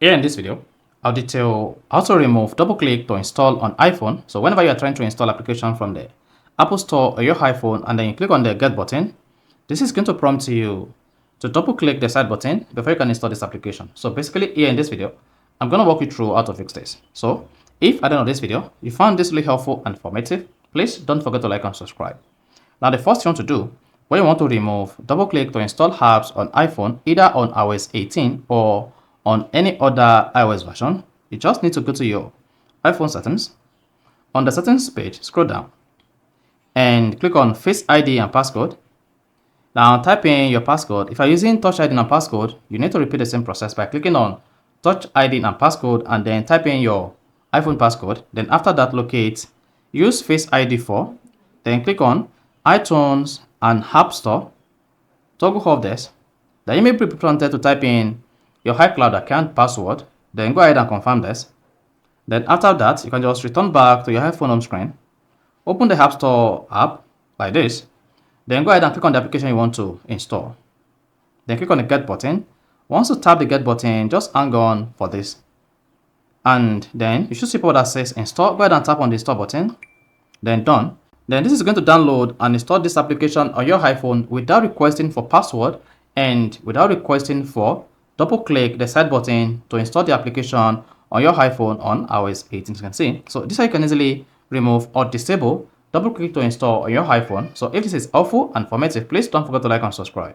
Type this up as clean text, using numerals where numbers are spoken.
Here in this video, I'll detail how to remove double click to install on iPhone. So whenever you are trying to install application from the Apple Store or your iPhone and then you click on the get button, this is going to prompt you to double click the side button before you can install this application. So basically here in this video, I'm going to walk you through how to fix this. So if at the end of this video, you found this really helpful and informative, please don't forget to like and subscribe. Now the first thing you want to do when you want to remove double click to install apps on iPhone, either on iOS 18 or on any other iOS version, you just need to go to your iPhone settings. On the settings page, scroll down and click on Face ID and passcode. Now type in your passcode. If you're using Touch ID and passcode, you need to repeat the same process by clicking on Touch ID and passcode and then type in your iPhone passcode. Then after that, locate Use Face ID for, then click on iTunes and App Store. Toggle off this. Then you may be prompted to type in your iCloud account password, then go ahead and confirm this. Then after that, you can just return back to your iPhone home screen, open the App Store app like this, then go ahead and click on the application you want to install. Then click on the get button. Once you tap the get button, just hang on for this. And then you should see what that says install. Go ahead and tap on the install button, then done. Then this is going to download and install this application on your iPhone without requesting for password and without requesting for double click the side button to install the application on your iPhone on iOS 18, as you can see. So this is how you can easily remove or disable double click to install on your iPhone. So if this is helpful and informative, please don't forget to like and subscribe.